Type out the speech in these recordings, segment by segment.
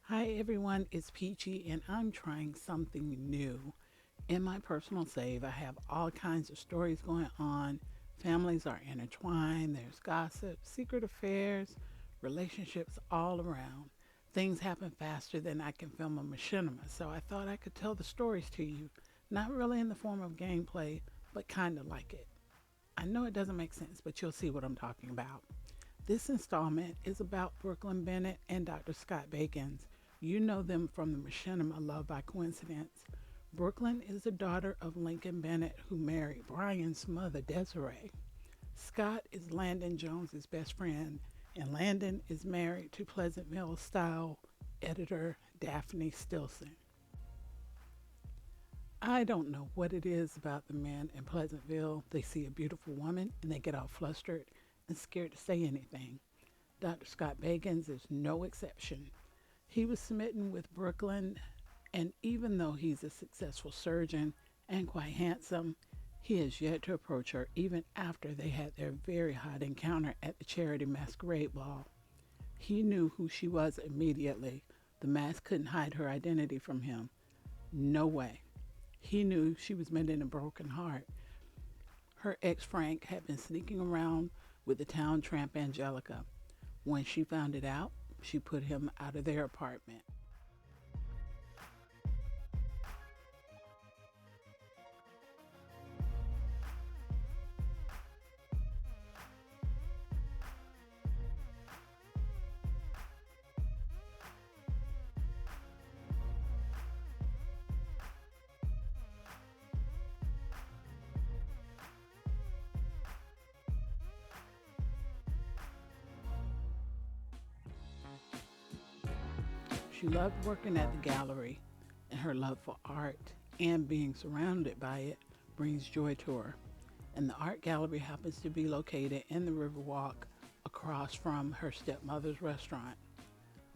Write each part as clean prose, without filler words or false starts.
Hi everyone, it's Peachy and I'm trying something new. In my personal save, I have all kinds of stories going on. Families are intertwined, there's gossip, secret affairs, relationships all around. Things happen faster than I can film a machinima, so I thought I could tell the stories to you, not really in the form of gameplay, but kind of like it. I know it doesn't make sense, but you'll see what I'm talking about. This installment is about Brooklyn Bennett and Dr. Scott Bakins. You know them from the machinima Love by Coincidence. Brooklyn is the daughter of Lincoln Bennett, who married Brian's mother, Desiree. Scott is Landon Jones's best friend, and Landon is married to Pleasantville style editor Daphne Stilson. I don't know what it is about the men in Pleasantville. They see a beautiful woman and they get all flustered and scared to say anything. Dr. Scott Bagans is no exception. He was smitten with Brooklyn, and even though he's a successful surgeon and quite handsome, he has yet to approach her even after they had their very hot encounter at the charity Masquerade ball. He knew who she was immediately. The mask couldn't hide her identity from him. No way. He knew she was mending a broken heart. Her ex Frank had been sneaking around with the town tramp Angelica. When she found it out, she put him out of their apartment. She loved working at the gallery, and her love for art and being surrounded by it brings joy to her. And the art gallery happens to be located in the Riverwalk across from her stepmother's restaurant.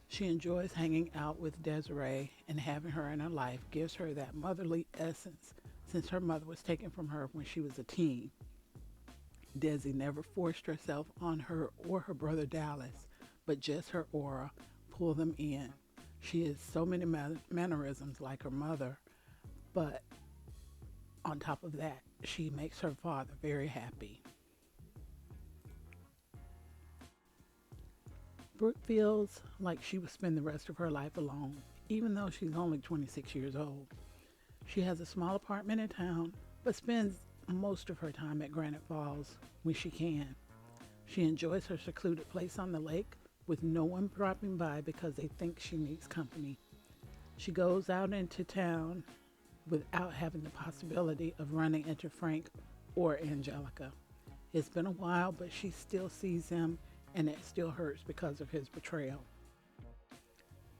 She enjoys hanging out with Desiree, and having her in her life gives her that motherly essence since her mother was taken from her when she was a teen. Desi never forced herself on her or her brother Dallas, but just her aura pulled them in. She has so many mannerisms like her mother, but on top of that, she makes her father very happy. Brooke feels like she would spend the rest of her life alone, even though she's only 26 years old. She has a small apartment in town, but spends most of her time at Granite Falls when she can. She enjoys her secluded place on the lake with no one dropping by because they think she needs company. She goes out into town without having the possibility of running into Frank or Angelica. It's been a while, but she still sees him and it still hurts because of his betrayal.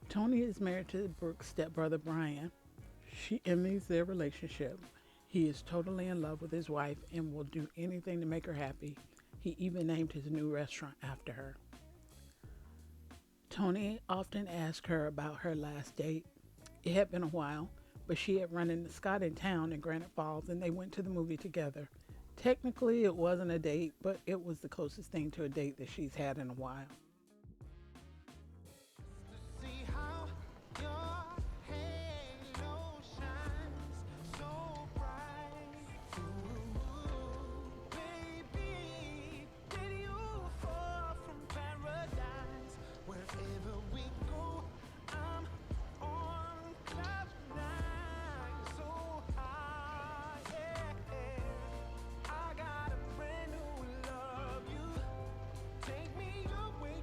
Tony is married to Brooke's stepbrother Brian. She envies their relationship. He is totally in love with his wife and will do anything to make her happy. He even named his new restaurant after her. Tony often asked her about her last date. It had been a while, but she had run into Scott in town in Granite Falls and they went to the movie together. Technically, it wasn't a date, but it was the closest thing to a date that she's had in a while. See how your halo shines so bright. Ooh, baby, did you fall from paradise? Wherever we go, I'm on cloud nine, so high. Yeah. I got a brand new love you. Take me away,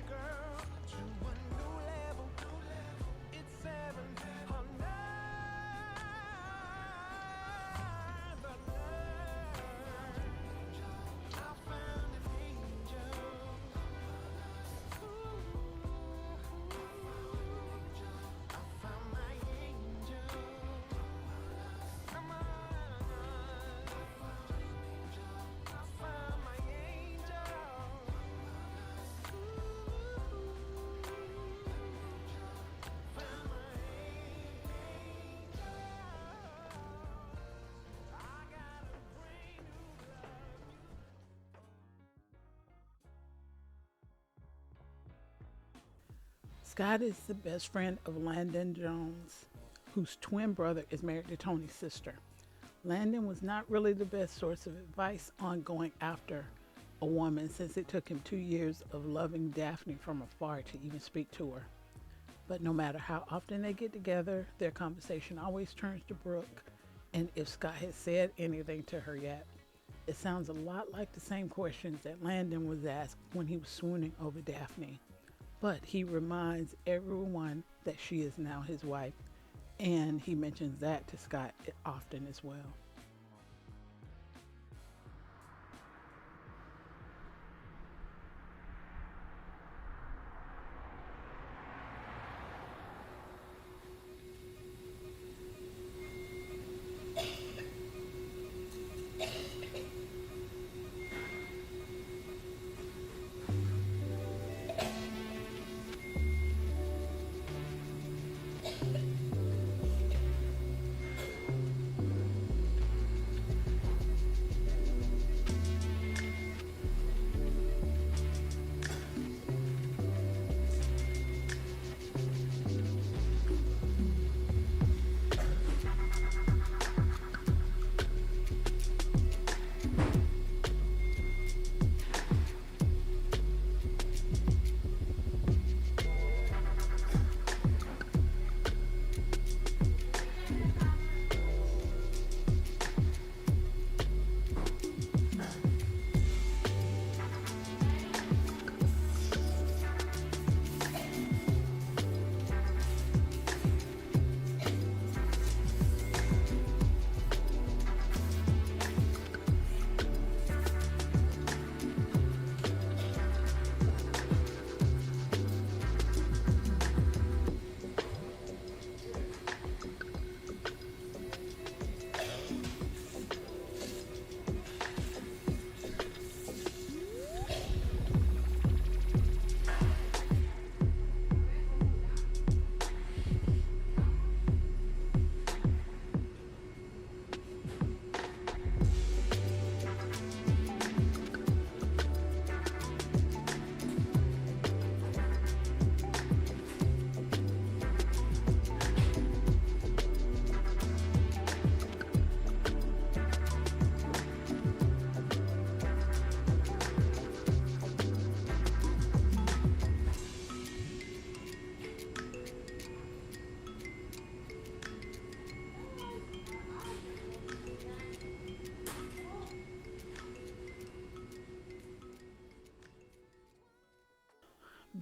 Scott is the best friend of Landon Jones, whose twin brother is married to Tony's sister. Landon was not really the best source of advice on going after a woman since it took him 2 years of loving Daphne from afar to even speak to her. But no matter how often they get together, their conversation always turns to Brooke and if Scott has said anything to her yet. It sounds a lot like the same questions that Landon was asked when he was swooning over Daphne. But he reminds everyone that she is now his wife, and he mentions that to Scott often as well.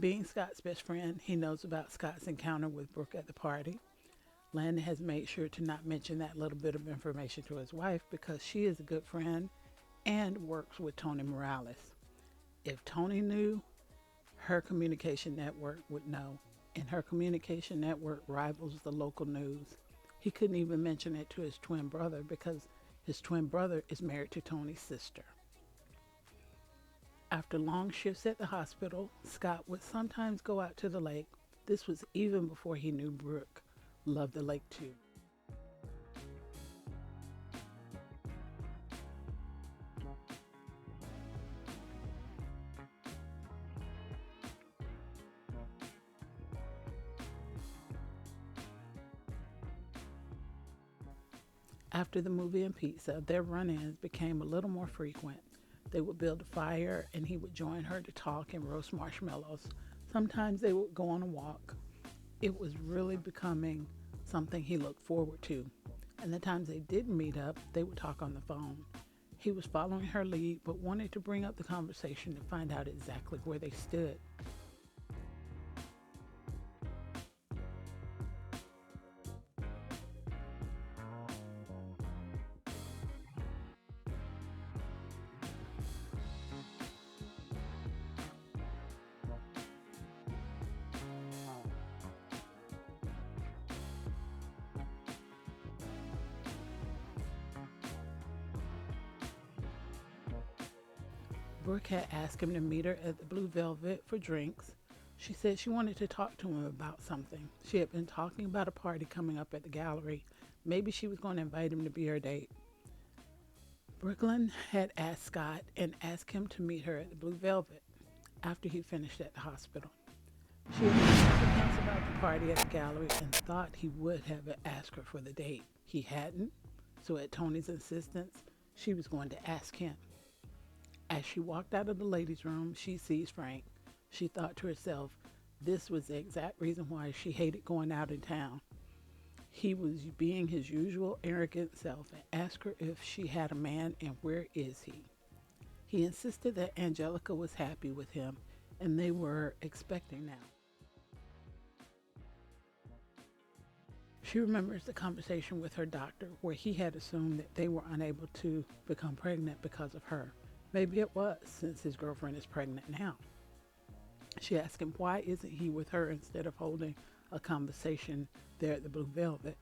Being Scott's best friend, he knows about Scott's encounter with Brooke at the party. Landon has made sure to not mention that little bit of information to his wife because she is a good friend and works with Tony Morales. If Tony knew, her communication network would know, and her communication network rivals the local news. He couldn't even mention it to his twin brother because his twin brother is married to Tony's sister. After long shifts at the hospital, Scott would sometimes go out to the lake. This was even before he knew Brooke loved the lake too. After the movie and pizza, their run ins became a little more frequent. They would build a fire and he would join her to talk and roast marshmallows. Sometimes they would go on a walk. It was really becoming something he looked forward to. And the times they didn't meet up, they would talk on the phone. He was following her lead but wanted to bring up the conversation to find out exactly where they stood. Brooke had asked him to meet her at the Blue Velvet for drinks. She said she wanted to talk to him about something. She had been talking about a party coming up at the gallery. Maybe she was going to invite him to be her date. Brooklyn had asked Scott and asked him to meet her at the Blue Velvet after he finished at the hospital. She had been hints about the party at the gallery and thought he would have asked her for the date. He hadn't, so at Tony's insistence, she was going to ask him. As she walked out of the ladies' room, she sees Frank. She thought to herself, this was the exact reason why she hated going out in town. He was being his usual arrogant self and asked her if she had a man and where is he. He insisted that Angelica was happy with him and they were expecting now. She remembers the conversation with her doctor where he had assumed that they were unable to become pregnant because of her. Maybe it was, since his girlfriend is pregnant now. She asked him why isn't he with her instead of holding a conversation there at the Blue Velvet.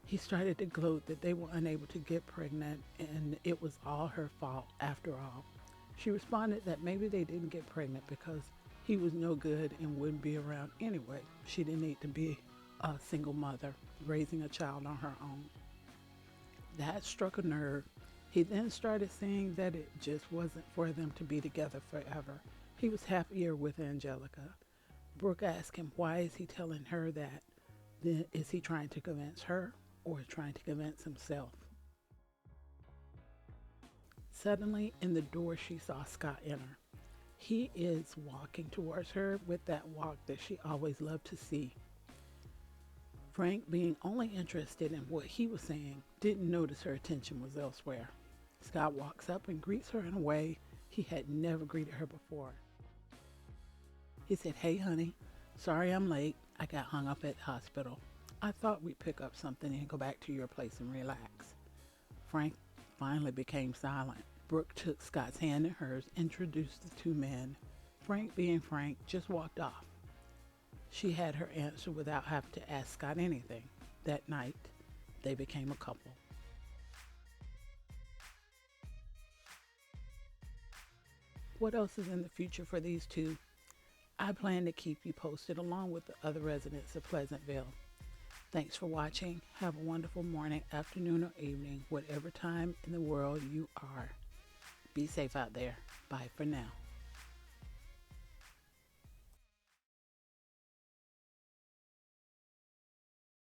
He started to gloat that they were unable to get pregnant and it was all her fault after all. She responded that maybe they didn't get pregnant because he was no good and wouldn't be around anyway. She didn't need to be a single mother raising a child on her own. That struck a nerve. He then started saying that it just wasn't for them to be together forever. He was happier with Angelica. Brooke asked him, why is he telling her that? Then is he trying to convince her or trying to convince himself? Suddenly, in the door, she saw Scott enter. He is walking towards her with that walk that she always loved to see. Frank, being only interested in what he was saying, didn't notice her attention was elsewhere. Scott walks up and greets her in a way he had never greeted her before. He said, hey honey, sorry I'm late. I got hung up at the hospital. I thought we'd pick up something and go back to your place and relax. Frank finally became silent. Brooke took Scott's hand in hers, introduced the two men. Frank, being Frank, just walked off. She had her answer without having to ask Scott anything. That night, they became a couple. What else is in the future for these two? I plan to keep you posted along with the other residents of Pleasantville. Thanks for watching. Have a wonderful morning, afternoon, or evening, whatever time in the world you are. Be safe out there. Bye for now.